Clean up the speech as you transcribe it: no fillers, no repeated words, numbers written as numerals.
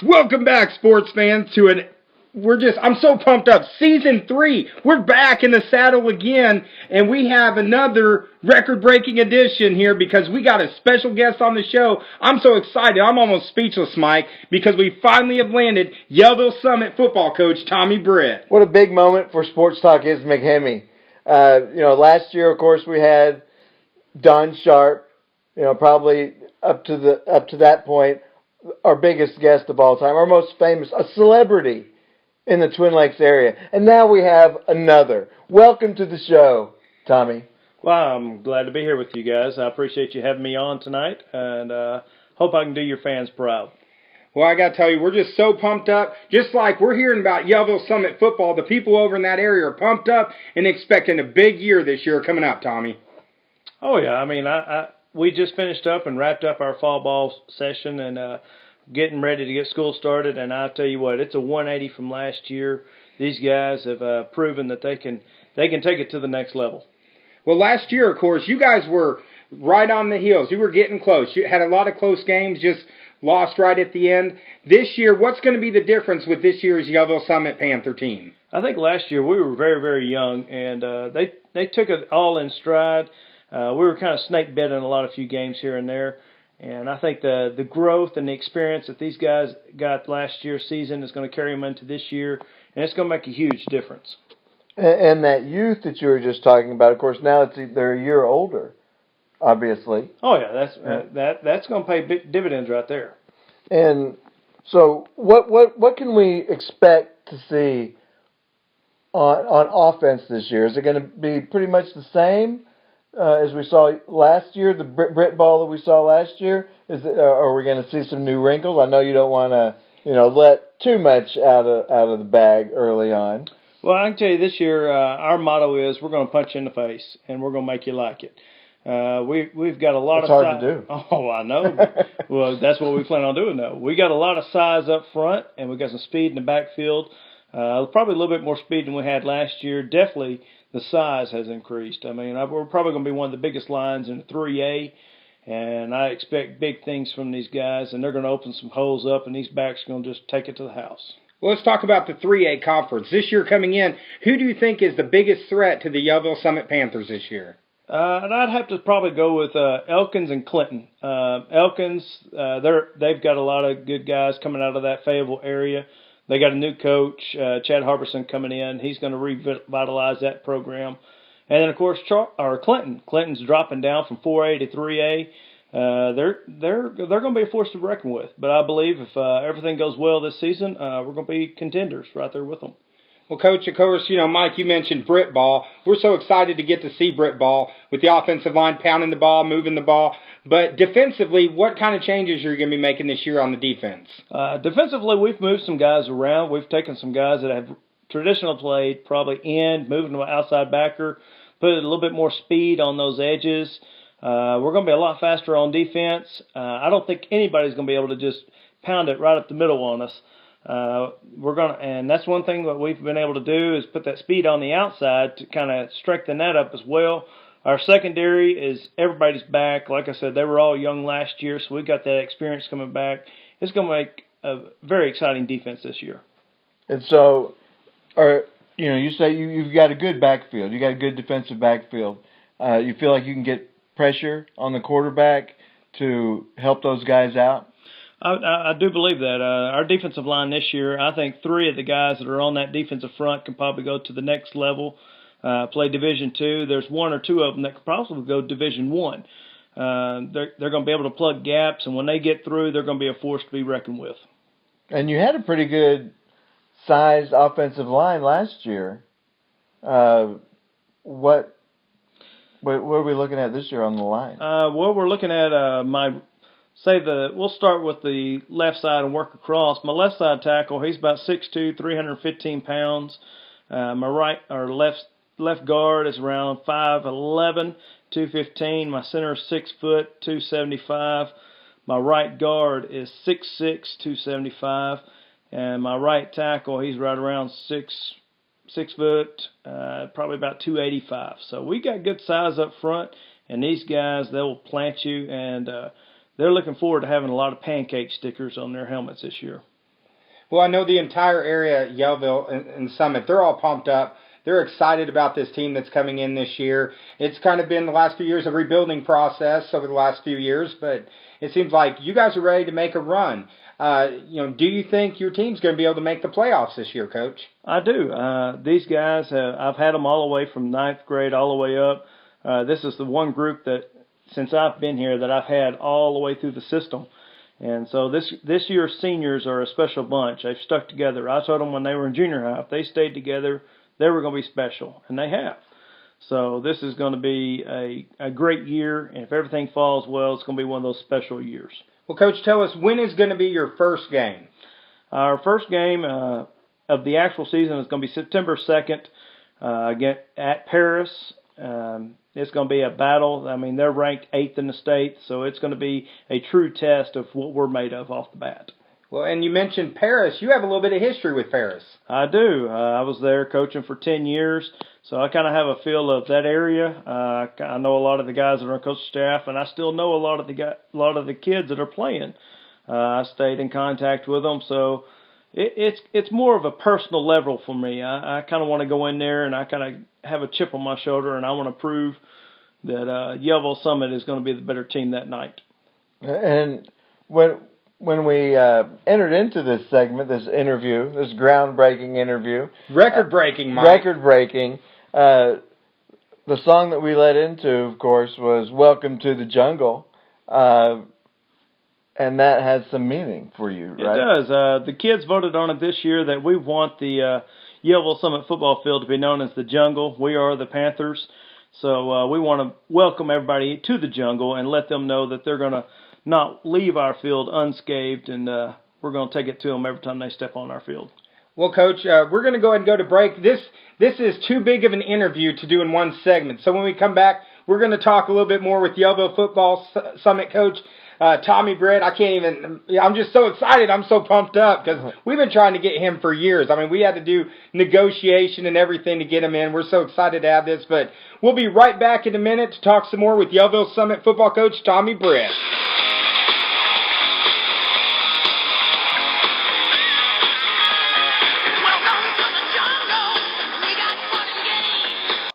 Welcome back, sports fans, to I'm so pumped up. Season 3, we're back in the saddle again, and we have another record-breaking edition here because we got a special guest on the show. I'm so excited. I'm almost speechless, Mike, because we finally have landed Yellvelle-Summit football coach Tommy Britt. What a big moment for Sports Talk is McHemme. Last year, of course, we had Don Sharp, probably up to that point, our biggest guest of all time, our most famous, a celebrity in the Twin Lakes area. And now we have another. Welcome to the show, Tommy. Well, I'm glad to be here with you guys. I appreciate you having me on tonight, and hope I can do your fans proud. Well, I got to tell you, we're just so pumped up. Just like we're hearing about Yellvelle-Summit football, the people over in that area are pumped up and expecting a big year this year coming up, Tommy. Oh, yeah. I mean, we just finished up and wrapped up our fall ball session and getting ready to get school started. And I'll tell you what, it's a 180 from last year. These guys have proven that they can take it to the next level. Well, last year, of course, you guys were right on the heels. You were getting close. You had a lot of close games, just lost right at the end. This year, what's going to be the difference with this year's Yellvelle-Summit Panther team? I think last year we were very, very young, and they took it all in stride. We were kind of snake bit in a few games here and there, and I think the growth and the experience that these guys got last year's season is going to carry them into this year, and it's going to make a huge difference. And that youth that you were just talking about, of course, now they're a year older, obviously. Oh yeah, that's going to pay big dividends right there. And so, what can we expect to see on offense this year? Is it going to be pretty much the same as we saw last year, the Britt ball that we saw last year? Are we going to see some new wrinkles? I know you don't want to, let too much out of the bag early on. Well, I can tell you this year, our motto is we're going to punch you in the face, and we're going to make you like it. We've got a lot of size. It's hard to do. Oh, I know. Well, that's what we plan on doing, though. We got a lot of size up front, and we got some speed in the backfield. Probably a little bit more speed than we had last year. Definitely, the size has increased. I mean, we're probably going to be one of the biggest lines in 3A, and I expect big things from these guys, and they're going to open some holes up, and these backs are going to just take it to the house. Well, let's talk about the 3A conference. This year coming in, who do you think is the biggest threat to the Yellvelle-Summit Panthers this year? And I'd have to probably go with Elkins and Clinton. Elkins, they've got a lot of good guys coming out of that Fayetteville area. They got a new coach, Chad Harbison, coming in. He's going to revitalize that program. And then, of course, Clinton. Clinton's dropping down from 4A to 3A. They're going to be a force to reckon with. But I believe if everything goes well this season, we're going to be contenders right there with them. Well, Coach, of course, Mike, you mentioned Britt ball. We're so excited to get to see Britt ball with the offensive line pounding the ball, moving the ball. But defensively, what kind of changes are you going to be making this year on the defense? Defensively, we've moved some guys around. We've taken some guys that have traditionally played probably end, moving to an outside backer, put a little bit more speed on those edges. We're going to be a lot faster on defense. I don't think anybody's going to be able to just pound it right up the middle on us. And that's one thing that we've been able to do is put that speed on the outside to kind of strengthen that up as well. Our secondary is everybody's back. Like I said, they were all young last year, so we got that experience coming back. It's going to make a very exciting defense this year. And so, you say you've got a good backfield. You got a good defensive backfield. You feel like you can get pressure on the quarterback to help those guys out? I do believe that. Our defensive line this year, I think 3 of the guys that are on that defensive front can probably go to the next level, play Division II. There's 1 or 2 of them that could probably go Division I. They're going to be able to plug gaps, and when they get through, they're going to be a force to be reckoned with. And you had a pretty good sized offensive line last year. What are we looking at this year on the line? Well, we're looking at we'll start with the left side and work across. My left side tackle, he's about 6'2", 315 pounds. My left guard is around 5'11", 215. My center is 6 foot, 275. My right guard is 6'6", 275. And my right tackle, he's right around 6 foot, probably about 285. So we got good size up front, and these guys, they will plant you, and they're looking forward to having a lot of pancake stickers on their helmets this year. Well, I know the entire area, Yellville and Summit, they're all pumped up. They're excited about this team that's coming in this year. It's kind of been the last few years a rebuilding process over the last few years, but it seems like you guys are ready to make a run. Do you think your team's going to be able to make the playoffs this year, Coach? I do. These guys, I've had them all the way from 9th grade all the way up. This is the one group that, since I've been here, that I've had all the way through the system. And so this year's seniors are a special bunch. They've stuck together. I told them when they were in junior high, if they stayed together, they were going to be special, and they have. So this is going to be a great year, and if everything falls well, it's going to be one of those special years. Well, Coach, tell us, when is going to be your first game? Our first game of the actual season is going to be September 2nd again at Paris. It's going to be a battle. I mean, they're ranked 8th in the state, so it's going to be a true test of what we're made of off the bat. Well, and you mentioned Paris. You have a little bit of history with Paris. I do. I was there coaching for 10 years, so I kind of have a feel of that area. I know a lot of the guys that are on coaching staff, and I still know a lot of the kids that are playing. I stayed in contact with them, so it's more of a personal level for me. I kind of want to go in there, and I kind of have a chip on my shoulder, and I want to prove that Yellvelle-Summit is going to be the better team that night. And when we entered into this segment, this interview, this groundbreaking interview, record-breaking, Mike. Record-breaking. The song that we led into, of course, was "Welcome to the Jungle," and that has some meaning for you, right? It does. The kids voted on it this year that we want the Yellvelle-Summit football field to be known as the Jungle. We are the Panthers, so we want to welcome everybody to the Jungle and let them know that they're going to not leave our field unscathed, and we're going to take it to them every time they step on our field. Well, Coach, we're going to go ahead and go to break. This is too big of an interview to do in one segment. So when we come back, we're going to talk a little bit more with Yellville Football Summit Coach Tommy Britt. I'm just so excited. I'm so pumped up because we've been trying to get him for years. I mean, we had to do negotiation and everything to get him in. We're so excited to have this. But we'll be right back in a minute to talk some more with Yellville-Summit football coach Tommy Britt.